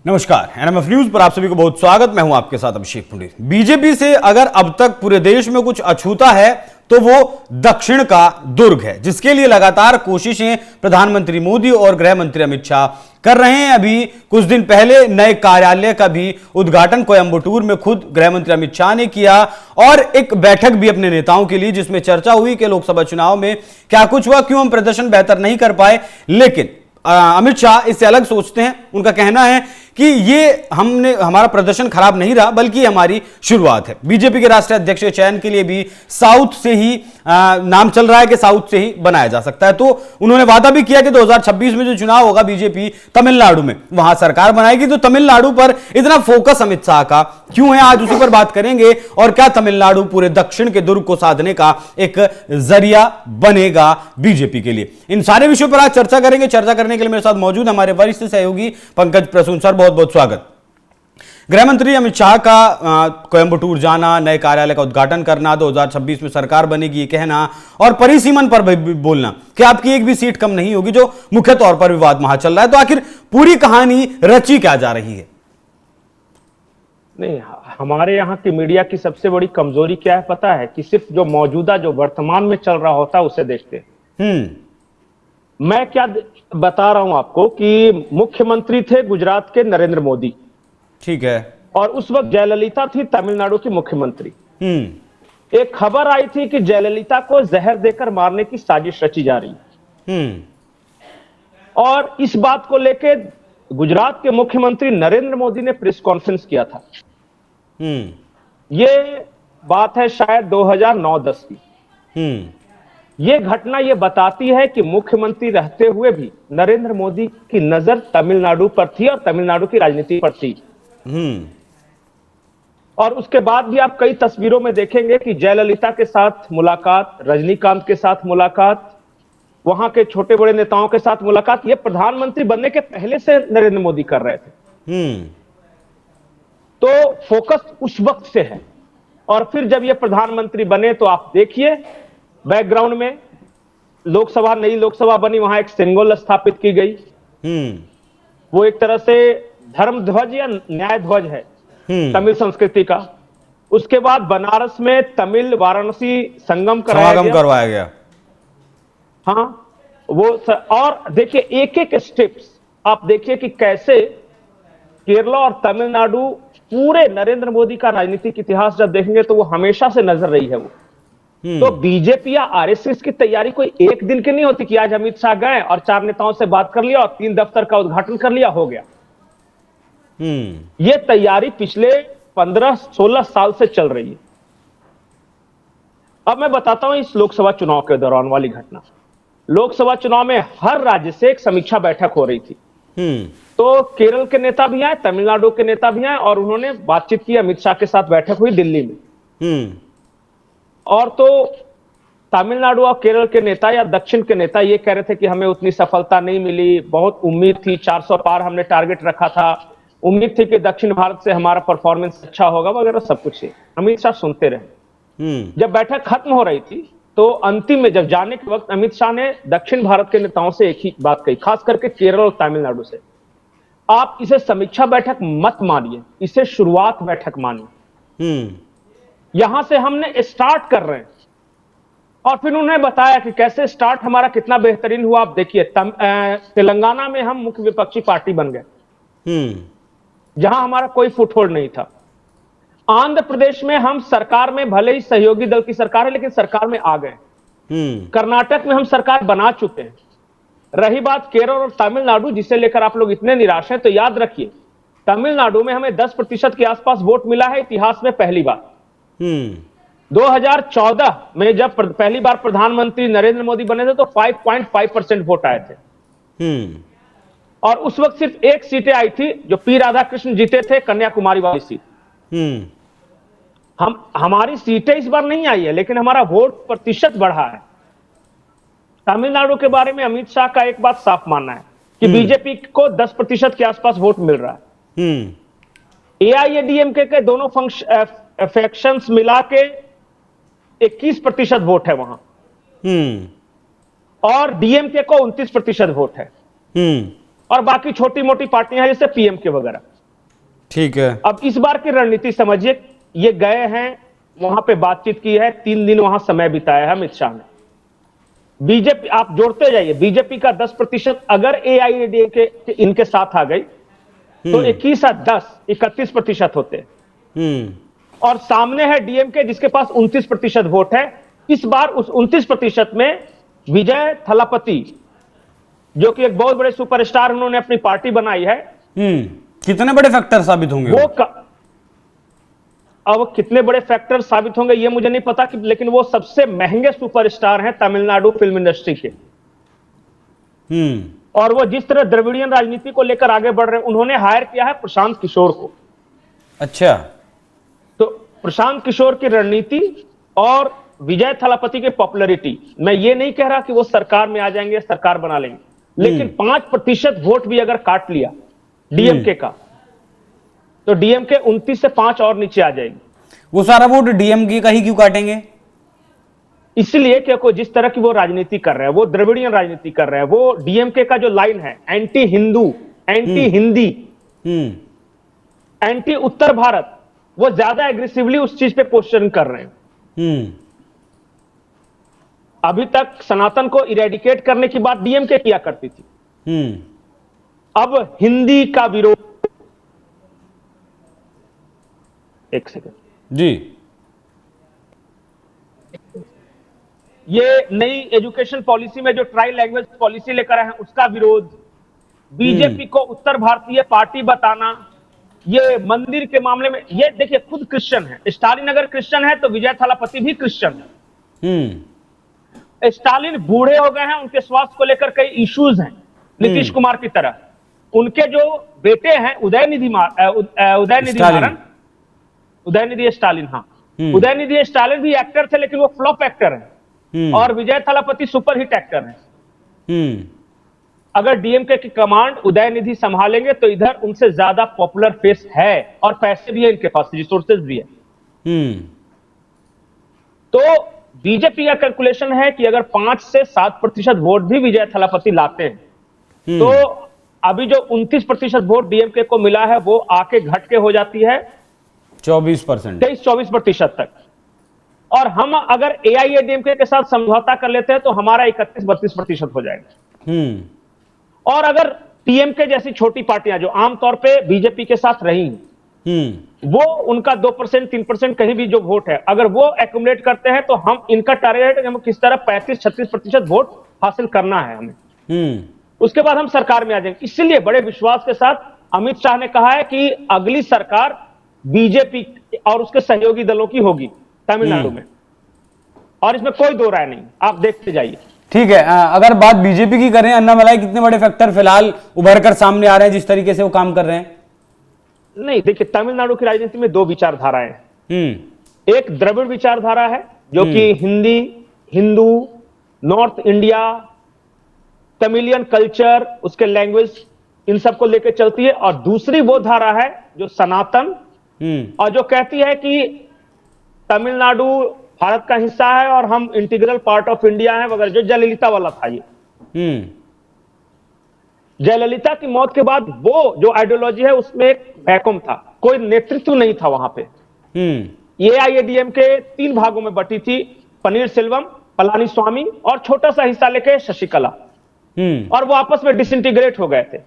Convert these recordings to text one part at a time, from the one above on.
नमस्कार, NMF news पर आप सभी को बहुत स्वागत। मैं हूं आपके साथ अभिषेक पुंडीर। बीजेपी से अगर अब तक पूरे देश में कुछ अछूता है तो वो दक्षिण का दुर्ग है, जिसके लिए लगातार कोशिशें प्रधानमंत्री मोदी और गृह मंत्री अमित शाह कर रहे हैं। अभी कुछ दिन पहले नए कार्यालय का भी उद्घाटन कोयंबटूर में खुद गृह मंत्री अमित शाह ने किया और एक बैठक भी अपने नेताओं के लिए, जिसमें चर्चा हुई कि लोकसभा चुनाव में क्या कुछ हुआ, क्यों हम प्रदर्शन बेहतर नहीं कर पाए। लेकिन अमित शाह इससे अलग सोचते हैं। उनका कहना है कि ये हमारा प्रदर्शन खराब नहीं रहा, बल्कि हमारी शुरुआत है। बीजेपी के राष्ट्रीय अध्यक्ष के चयन के लिए भी साउथ से ही नाम चल रहा है कि साउथ से ही बनाया जा सकता है। तो उन्होंने वादा भी किया कि 2026 में जो चुनाव होगा बीजेपी तमिलनाडु में, वहां सरकार बनाएगी। तो तमिलनाडु पर इतना फोकस अमित शाह का क्यों है, आज उसी पर बात करेंगे। और क्या तमिलनाडु पूरे दक्षिण के दुर्ग को साधने का एक जरिया बनेगा बीजेपी के लिए? इन सारे विषयों पर आज चर्चा करेंगे। चर्चा करने के लिए मेरे साथ मौजूद हमारे वरिष्ठ सहयोगी पंकज प्रसून सर, बहुत बहुत स्वागत। गृह मंत्री अमित शाह का कोयंबटूर जाना, नए कार्यालय का उद्घाटन करना, 2026 में सरकार बनेगी ये कहना और परिसीमन पर भी बोलना कि आपकी एक भी सीट कम नहीं होगी, जो मुख्य तौर पर विवाद वहां चल रहा है। तो आखिर पूरी कहानी रची क्या जा रही है? नहीं, हमारे यहाँ की मीडिया की सबसे बड़ी कमजोरी क्या है पता है? कि सिर्फ जो मौजूदा, जो वर्तमान में चल रहा होता है उसे देखते हैं। मैं क्या बता रहा हूं आपको कि मुख्यमंत्री थे गुजरात के नरेंद्र मोदी, ठीक है, और उस वक्त जयललिता थी तमिलनाडु की मुख्यमंत्री। एक खबर आई थी कि जयललिता को जहर देकर मारने की साजिश रची जा रही। और इस बात को लेकर गुजरात के मुख्यमंत्री नरेंद्र मोदी ने प्रेस कॉन्फ्रेंस किया था। ये बात है शायद 2009-10 की। ये घटना ये बताती है कि मुख्यमंत्री रहते हुए भी नरेंद्र मोदी की नजर तमिलनाडु पर थी और तमिलनाडु की राजनीति पर थी। और उसके बाद भी आप कई तस्वीरों में देखेंगे कि जयललिता के साथ मुलाकात, रजनीकांत के साथ मुलाकात, वहां के छोटे बड़े नेताओं के साथ मुलाकात, ये प्रधानमंत्री बनने के पहले से नरेंद्र मोदी कर रहे थे। तो फोकस उस वक्त से है। और फिर जब ये प्रधानमंत्री बने तो आप देखिए बैकग्राउंड में नई लोकसभा बनी, वहां एक सिंबल स्थापित की गई। वो एक तरह से धर्म ध्वज या न्याय ध्वज है तमिल संस्कृति का। उसके बाद बनारस में तमिल वाराणसी संगम करवाया गया। हाँ, और देखिए एक एक स्टेप्स आप देखिए कि कैसे केरला और तमिलनाडु पूरे नरेंद्र मोदी का राजनीतिक इतिहास जब देखेंगे तो वो हमेशा से नजर रही है वो। तो बीजेपी या आरएसएस की तैयारी कोई एक दिन की नहीं होती कि आज अमित शाह गए और 4 नेताओं से बात कर लिया और 3 दफ्तर का उद्घाटन कर लिया, हो गया। ये तैयारी पिछले 15-16 साल से चल रही है। अब मैं बताता हूं इस लोकसभा चुनाव के दौरान वाली घटना। लोकसभा चुनाव में हर राज्य से एक समीक्षा बैठक हो रही थी। तो केरल के नेता भी आए, तमिलनाडु के नेता भी आए और उन्होंने बातचीत की। अमित शाह के साथ बैठक हुई दिल्ली में। और तो तमिलनाडु और केरल के नेता या दक्षिण के नेता ये कह रहे थे कि हमें उतनी सफलता नहीं मिली, बहुत उम्मीद थी, 400 पार हमने टारगेट रखा था, उम्मीद थी कि दक्षिण भारत से हमारा परफॉर्मेंस अच्छा होगा वगैरह सब कुछ है। अमित शाह सुनते रहे। जब बैठक खत्म हो रही थी तो अंतिम में जब जाने के वक्त अमित शाह ने दक्षिण भारत के नेताओं से एक ही बात कही, खास करके केरल और तमिलनाडु से, आप इसे समीक्षा बैठक मत मानिए, इसे शुरुआत बैठक मानिए। यहां से हमने स्टार्ट कर रहे हैं। और फिर उन्होंने बताया कि कैसे स्टार्ट हमारा कितना बेहतरीन हुआ। आप देखिए तेलंगाना में हम मुख्य विपक्षी पार्टी बन गए, जहां हमारा कोई फुटहोल्ड नहीं था। आंध्र प्रदेश में हम सरकार में, भले ही सहयोगी दल की सरकार है, लेकिन सरकार में आ गए। कर्नाटक में हम सरकार बना चुके हैं। रही बात केरल और तमिलनाडु, जिसे लेकर आप लोग इतने निराश हैं, तो याद रखिए तमिलनाडु में हमें 10% के आसपास वोट मिला है, इतिहास में पहली बार। 2014 में जब पहली बार प्रधानमंत्री नरेंद्र मोदी बने थे तो 5.5% वोट आए थे। और उस वक्त सिर्फ एक सीटें आई थी जो पी राधाकृष्ण जीते थे, कन्याकुमारी वाली सीट। हमारी सीटें इस बार नहीं आई है, लेकिन हमारा वोट प्रतिशत बढ़ा है। तमिलनाडु के बारे में अमित शाह का एक बात साफ मानना है कि बीजेपी को 10% के आसपास वोट मिल रहा है। एआईएडीएमके के दोनों फैक्शंस मिला के 21% वोट है वहां, और डीएमके को 29% वोट है। और बाकी छोटी मोटी पार्टियां हैं जैसे पीएमके वगैरह। ठीक है। अब इस बार की रणनीति समझिए, ये गए हैं वहां पे, बातचीत की है, 3 दिन वहां समय बिताया है अमित शाह ने। बीजेपी आप जोड़ते जाइए, बीजेपी का 10% अगर एआईएडीएमके इनके साथ आ गई तो 21 और 10 31% होते हैं। और सामने है डीएमके जिसके पास 29% वोट है। इस बार उस 29% में विजय थलापति, जो कि एक बहुत बड़े सुपरस्टार, उन्होंने अपनी पार्टी बनाई है, कितने बड़े फैक्टर साबित होंगे अब कितने बड़े फैक्टर साबित होंगे ये मुझे नहीं पता कि, लेकिन वो सबसे महंगे सुपरस्टार हैं तमिलनाडु फिल्म इंडस्ट्री के। और वो जिस तरह द्रविड़ियन राजनीति को लेकर आगे बढ़ रहे हैं, उन्होंने हायर किया है प्रशांत किशोर को। अच्छा। तो प्रशांत किशोर की रणनीति और विजय थलापति की पॉपुलैरिटी, मैं ये नहीं कह रहा कि वो सरकार में आ जाएंगे, सरकार बना लेंगे, लेकिन 5% वोट भी अगर काट लिया डीएमके का, तो डीएमके 29 से 5 और नीचे आ जाएगी। वो सारा वोट डीएमके का ही क्यों काटेंगे? इसलिए क्योंकि जिस तरह की वो राजनीति कर रहे हैं, वो द्रविड़ियन राजनीति कर रहे हैं, वो डीएमके का जो लाइन है, anti Hindu, anti Hindi, anti Uttar Bharat, वो ज्यादा एग्रेसिवली उस चीज पे पोस्टरिंग कर रहे हैं। अभी तक सनातन को इरेडिकेट करने की बात डीएमके किया करती थी। अब हिंदी का विरोध, एक सेकंड जी, ये नई एजुकेशन पॉलिसी में जो ट्राई लैंग्वेज पॉलिसी लेकर आए हैं उसका विरोध, बीजेपी को उत्तर भारतीय पार्टी बताना, ये मंदिर के मामले में, ये देखिए खुद क्रिश्चियन है, स्टालिन अगर क्रिश्चियन है तो विजय थलापति भी क्रिश्चियन है। स्टालिन बूढ़े हो गए हैं, उनके स्वास्थ्य को लेकर कई इश्यूज हैं, नीतीश कुमार की तरह। उनके जो बेटे हैं उदयनिधि स्टालिन, हाँ, उदयनिधि स्टालिन भी एक्टर थे, लेकिन वो फ्लॉप एक्टर है, और विजय थलापति सुपरहिट एक्टर है। अगर डीएमके की कमांड उदयनिधि संभालेंगे तो इधर उनसे ज्यादा पॉपुलर फेस है, और पैसे भी है इनके पास, रिसोर्सेज भी है। तो बीजेपी का कैलकुलेशन है कि अगर 5 से 7% वोट भी विजय थलापति लाते हैं तो अभी जो 29% वोट डीएमके को मिला है वो आके घट के हो जाती है 24%, 23-24% तक। और हम अगर एआईएडीएमके के साथ समझौता कर लेते हैं तो हमारा 31-32% हो जाएगा। और अगर टीएमके जैसी छोटी पार्टियां जो आमतौर पे बीजेपी के साथ रही, वो उनका 2% 3% कहीं भी जो वोट है, अगर वो एक्यूमुलेट करते हैं तो हम इनका टारगेट हम किस तरह 35-36% वोट हासिल करना है हमें, उसके बाद हम सरकार में आ जाएंगे। इसलिए बड़े विश्वास के साथ अमित शाह ने कहा है कि अगली सरकार बीजेपी और उसके सहयोगी दलों की होगी तमिलनाडु में, और इसमें कोई दो राय नहीं, आप देखते जाइए। ठीक है। अगर बात बीजेपी की करें, अन्नामलाई, कितने बड़े फैक्टर फिलहाल उभर कर सामने आ रहे हैं जिस तरीके से वो काम कर रहे हैं? नहीं, देखिए तमिलनाडु की राजनीति में 2 विचारधाराएं हैं। एक द्रविड़ विचारधारा है जो कि Hindi, Hindu, north India, Tamilian culture, उसके लैंग्वेज, इन सब को लेकर चलती है। और दूसरी वो धारा है जो सनातन, और जो कहती है कि तमिलनाडु भारत का हिस्सा है और हम इंटीग्रल पार्ट ऑफ इंडिया है वगैरह, जो जयललिता वाला था। ये जयललिता की मौत के बाद वो जो आइडियोलॉजी है उसमें एक वैक्यूम था, कोई नेतृत्व नहीं था वहां पे। एआईएडीएमके 3 भागों में बटी थी, पनीर सेल्वम, पलानीस्वामी और छोटा सा हिस्सा लेके शशिकला, और वो आपस में डिसइंटीग्रेट हो गए थे।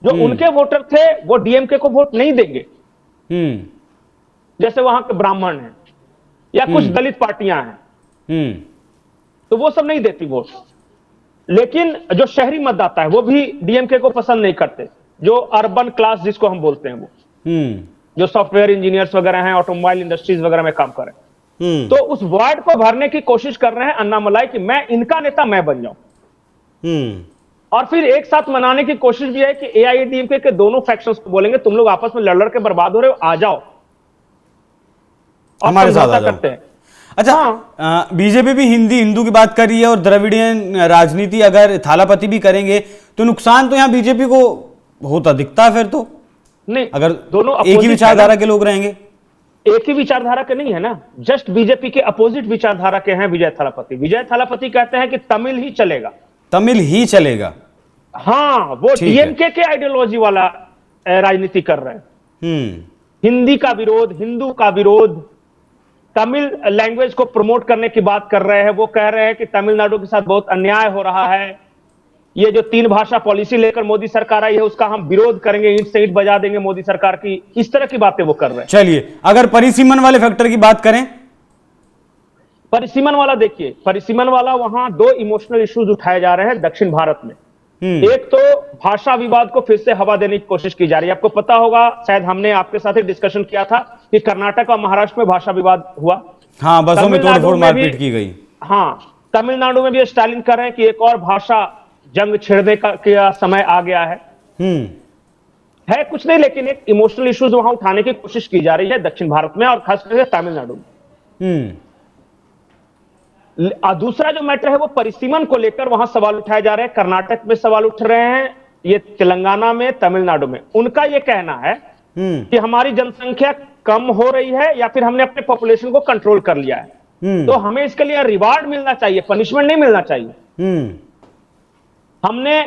जो उनके वोटर थे वो डीएमके को वोट नहीं देंगे, जैसे वहां के ब्राह्मण हैं या कुछ दलित पार्टियां हैं, तो वो सब नहीं देती वोट। लेकिन जो शहरी मतदाता है वो भी डीएमके को पसंद नहीं करते, जो अर्बन क्लास जिसको हम बोलते हैं, वो जो सॉफ्टवेयर इंजीनियर्स वगैरह हैं, ऑटोमोबाइल इंडस्ट्रीज वगैरह में काम कर रहे हैं, तो उस वार्ड को भरने की कोशिश कर रहे हैं अन्नामलाई कि मैं इनका नेता मैं बन जाऊं। और फिर एक साथ मनाने की कोशिश भी है कि एआईएडीएमके के दोनों फैक्शंस को बोलेंगे तुम लोग आपस में लड़ के बर्बाद हो रहे हो, आ जाओ हमारे साथ आ जाओ। करते हैं। अच्छा, बीजेपी भी हिंदी हिंदू की बात कर रही है, और द्रविडियन राजनीति अगर थालापति भी करेंगे तो नुकसान तो यहां बीजेपी को होता दिखता है। फिर तो नहीं, अगर दोनों एक ही विचारधारा के लोग रहेंगे, एक ही विचारधारा के नहीं है ना, जस्ट बीजेपी के अपोजिट विचारधारा के हैं विजय थालापति। विजय थालापति कहते हैं कि तमिल ही चलेगा, तमिल ही चलेगा। हाँ, वो डीएमके के आइडियोलॉजी वाला राजनीति कर रहे हैं। हिंदी का विरोध, हिंदू का विरोध, तमिल लैंग्वेज को प्रमोट करने की बात कर रहे हैं। वो कह रहे हैं कि तमिलनाडु के साथ बहुत अन्याय हो रहा है, ये जो 3 भाषा पॉलिसी लेकर मोदी सरकार आई है उसका हम विरोध करेंगे, ईंट से ईंट बजा देंगे मोदी सरकार की, इस तरह की बातें वो कर रहे हैं। चलिए, अगर परिसीमन वाले फैक्टर की बात करें, परिसीमन वाला देखिए, परिसीमन वाला वहां 2 इमोशनल इश्यूज उठाए जा रहे हैं दक्षिण भारत में। एक तो भाषा विवाद को फिर से हवा देने की कोशिश की जा रही है। आपको पता होगा, शायद हमने आपके साथ ही डिस्कशन किया था कि कर्नाटक और महाराष्ट्र में भाषा विवाद हुआ। हाँ, बसों में तमिलनाडु तोड़फोड़ में मारपीट भी- की गई। हाँ, तमिलनाडु में भी स्टालिन कर रहे हैं कि एक और भाषा जंग छेड़ने का समय आ गया है कुछ नहीं, लेकिन एक इमोशनल इश्यूज वहां उठाने की कोशिश की जा रही है दक्षिण भारत में और खास करके तमिलनाडु में। दूसरा जो मैटर है वो परिसीमन को लेकर वहां सवाल उठाए जा रहे हैं। कर्नाटक में सवाल उठ रहे हैं, ये तेलंगाना में, तमिलनाडु में। उनका ये कहना है कि हमारी जनसंख्या कम हो रही है या फिर हमने अपने पॉपुलेशन को कंट्रोल कर लिया है, तो हमें इसके लिए रिवार्ड मिलना चाहिए, पनिशमेंट नहीं मिलना चाहिए। हमने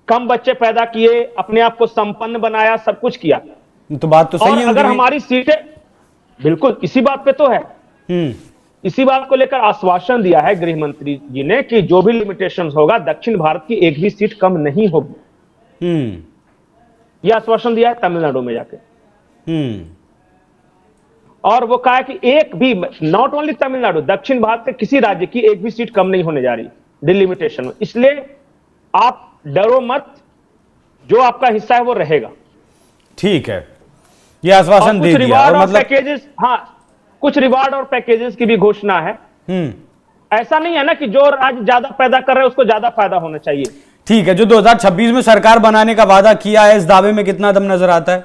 कम बच्चे पैदा किए, अपने आप को संपन्न बनाया, सब कुछ किया, तो बात तो सही और है अगर उनकी भी। हमारी सीटें, बिल्कुल इसी बात पे तो है, इसी बात को लेकर आश्वासन दिया है गृह मंत्री जी ने कि जो भी लिमिटेशंस होगा दक्षिण भारत की एक भी सीट कम नहीं होगी। यह आश्वासन दिया है तमिलनाडु में जाके। और वो कहा कि एक भी, नॉट ओनली तमिलनाडु, दक्षिण भारत के किसी राज्य की एक भी सीट कम नहीं होने जा रही डिलिमिटेशन में, इसलिए आप डरो मत, जो आपका हिस्सा है वो रहेगा। ठीक है, ये आश्वासन दे दिया। रिवार्ड और और मतलब पैकेजेस, हाँ, कुछ रिवार्ड और पैकेजेस की भी घोषणा है। ऐसा नहीं है ना कि जो राज्य ज्यादा पैदा कर रहे हैं उसको ज्यादा फायदा होना चाहिए। ठीक है, जो 2026 में सरकार बनाने का वादा किया है, इस दावे में कितना दम नजर आता है?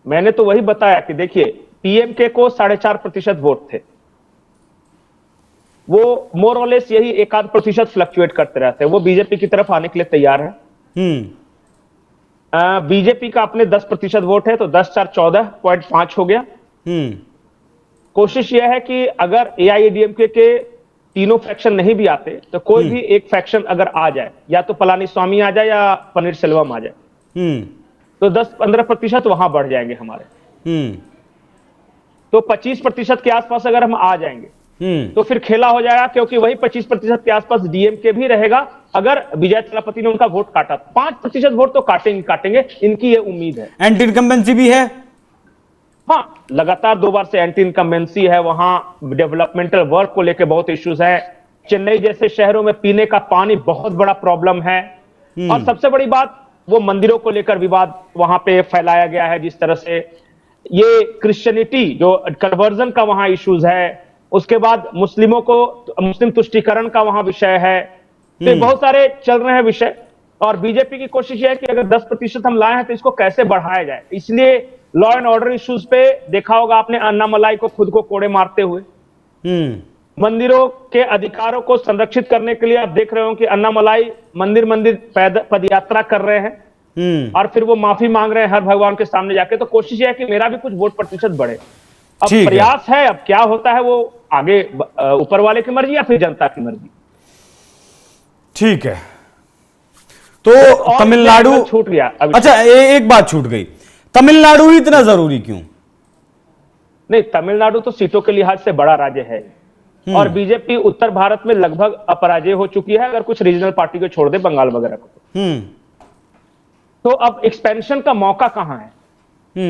मैंने तो वही बताया कि देखिए, पीएमके को 4.5% वोट थे, वो मोर और लेस यही 1-8% फ्लक्चुएट करते रहते हैं। वो बीजेपी की तरफ आने के लिए तैयार है। बीजेपी का अपने 10% वोट है, तो 10-4 14.5 हो गया। कोशिश यह है कि अगर एआईएडीएमके के तीनों फैक्शन नहीं भी आते तो कोई भी एक फैक्शन अगर आ जाए, या तो पलानीस्वामी आ जाए या पनीर सेल्वम आ जाए, तो 10-15% वहां बढ़ जाएंगे हमारे। तो 25% के आसपास अगर हम आ जाएंगे तो फिर खेला हो जाएगा, क्योंकि वही 25% के आसपास डीएमके भी रहेगा अगर विजय थलापति ने उनका वोट काटा। 5% वोट तो काटेंगे, इनकी ये उम्मीद है। एंटी इनकम्बेंसी भी है। हाँ, लगातार 2 बार से एंटी इनकम्बेंसी है। वहां डेवलपमेंटल वर्क को लेकर बहुत इश्यूज है। चेन्नई जैसे शहरों में पीने का पानी बहुत बड़ा प्रॉब्लम है। और सबसे बड़ी बात, वो मंदिरों को लेकर विवाद वहां पे फैलाया गया है। जिस तरह से ये क्रिश्चियनिटी जो कन्वर्जन का वहां इश्यूज है, उसके बाद मुस्लिमों को, मुस्लिम तुष्टीकरण का वहां विषय है। तो बहुत सारे चल रहे हैं विषय, और बीजेपी की कोशिश है कि अगर 10% हम लाए हैं तो इसको कैसे बढ़ाया जाए। इसलिए लॉ एंड ऑर्डर इश्यूज पे देखा होगा आपने अन्नामलाई को खुद को कोड़े मारते हुए। मंदिरों के अधिकारों को संरक्षित करने के लिए आप देख रहे हो कि अन्नामलाई मंदिर पदयात्रा कर रहे हैं, और फिर वो माफी मांग रहे हैं हर भगवान के सामने जाके। तो कोशिश है कि मेरा भी कुछ वोट प्रतिशत बढ़े। अब प्रयास है, अब क्या होता है वो आगे ऊपर वाले की मर्जी या फिर जनता की मर्जी। ठीक है, तो तमिलनाडु छूट गया। अच्छा, एक बात छूट गई, तमिलनाडु ही इतना जरूरी क्यों? नहीं, तमिलनाडु तो सीटों के लिहाज से बड़ा राज्य है, और बीजेपी उत्तर भारत में लगभग अपराजय हो चुकी है, अगर कुछ रीजनल पार्टी को छोड़ दे, बंगाल वगैरह को। तो अब एक्सपेंशन का मौका कहां है,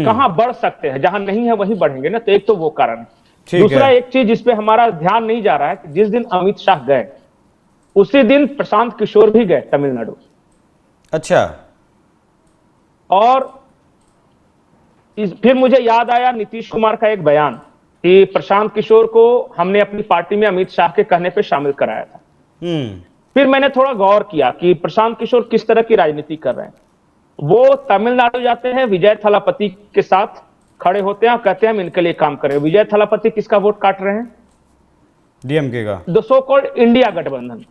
कहां बढ़ सकते हैं? जहां नहीं है वहीं बढ़ेंगे ना। तो एक तो वो कारण है। दूसरा एक चीज जिसपे हमारा ध्यान नहीं जा रहा है कि जिस दिन अमित शाह गए उसी दिन प्रशांत किशोर भी गए तमिलनाडु। अच्छा। और फिर मुझे याद आया नीतीश कुमार का एक बयान कि प्रशांत किशोर को हमने अपनी पार्टी में अमित शाह के कहने पे शामिल कराया था। फिर मैंने थोड़ा गौर किया कि प्रशांत किशोर किस तरह की राजनीति कर रहे हैं। वो तमिलनाडु जाते हैं, विजय थलापति के साथ खड़े होते हैं और कहते हैं हम इनके लिए काम करें। विजय थलापति किसका वोट काट रहे हैं? डीएमके का, द सो कॉल्ड इंडिया गठबंधन,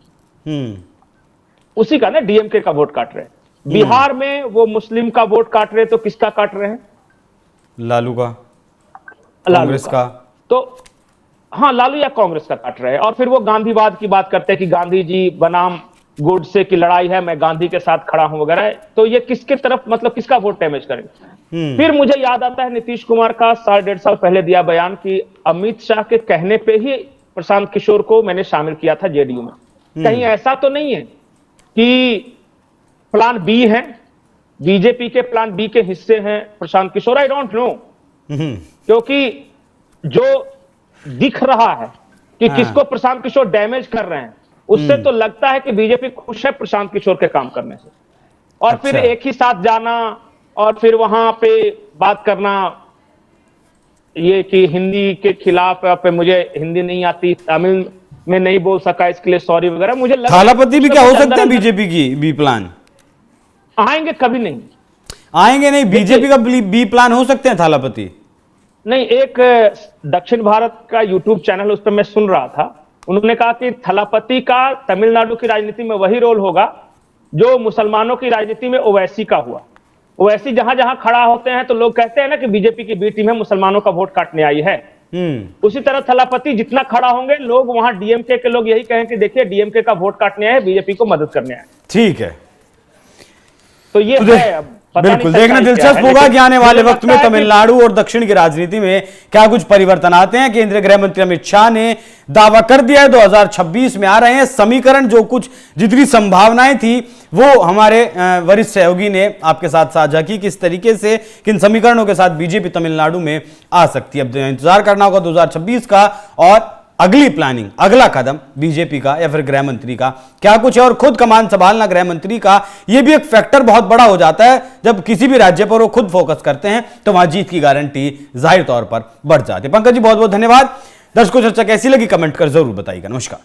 उसी का ना, डीएमके का वोट काट रहे हैं। बिहार में वो मुस्लिम का वोट काट रहे हैं, तो किसका काट रहे हैं? लालू का, कांग्रेस का। तो हाँ, लालू या कांग्रेस का काट रहे हैं। और फिर वो गांधीवाद की बात करते हैं कि गांधी जी बनाम गोडसे की लड़ाई है, मैं गांधी के साथ खड़ा हूं वगैरह। तो ये किसके तरफ, मतलब किसका वोट डैमेज करेंगे? फिर मुझे याद आता है नीतीश कुमार का 1.5 साल पहले दिया बयान कि अमित शाह के कहने पे ही प्रशांत किशोर को मैंने शामिल किया था जेडीयू में। कहीं ऐसा तो नहीं है कि प्लान बी है, बीजेपी के प्लान बी के हिस्से हैं Prashant Kishor? I don't know, क्योंकि जो दिख रहा है कि किसको प्रशांत किशोर डैमेज कर रहे हैं, उससे तो लगता है कि बीजेपी खुश है प्रशांत किशोर के काम करने से। और फिर एक ही साथ जाना और फिर वहां पे बात करना ये कि हिंदी के खिलाफ पे मुझे हिंदी नहीं आती, तमिल में नहीं बोल सका, इसके लिए सॉरी वगैरह। मुझे थालापति भी क्या हो सकते हैं बीजेपी की बी प्लान? आएंगे कभी नहीं, आएंगे नहीं। बीजेपी का बी प्लान हो सकते हैं थालापति? नहीं, एक दक्षिण भारत का यूट्यूब चैनल, उस पर मैं सुन रहा था, उन्होंने कहा कि थलापति का तमिलनाडु की राजनीति में वही रोल होगा जो मुसलमानों की राजनीति में ओवैसी का हुआ। ओवैसी जहां जहां खड़ा होते हैं तो लोग कहते हैं ना कि बीजेपी की बी टीम है, मुसलमानों का वोट काटने आई है। उसी तरह थलापति जितना खड़ा होंगे, लोग वहां डीएमके के लोग यही कहें कि देखिए डीएमके का वोट काटने आए, बीजेपी को मदद करने आए। ठीक है, तो ये है, बिल्कुल देखना दिलचस्प होगा कि आने वाले वक्त में तमिलनाडु और दक्षिण की राजनीति में क्या कुछ परिवर्तन आते हैं। केंद्रीय गृह मंत्री अमित शाह ने दावा कर दिया है 2026 में आ रहे हैं समीकरण। जो कुछ जितनी संभावनाएं थी वो हमारे वरिष्ठ सहयोगी ने आपके साथ साझा की, किस तरीके से किन समीकरणों के साथ बीजेपी तमिलनाडु में आ सकती है। अब इंतजार करना होगा 2026 का और अगली प्लानिंग, अगला कदम बीजेपी का या फिर गृह मंत्री का क्या कुछ है। और खुद कमान संभालना गृह मंत्री का, यह भी एक फैक्टर बहुत बड़ा हो जाता है। जब किसी भी राज्य पर वो खुद फोकस करते हैं तो वहां जीत की गारंटी जाहिर तौर पर बढ़ जाती है। पंकज जी बहुत बहुत धन्यवाद। दर्शकों चर्चा कैसी लगी कमेंट कर जरूर बताइएगा। नमस्कार।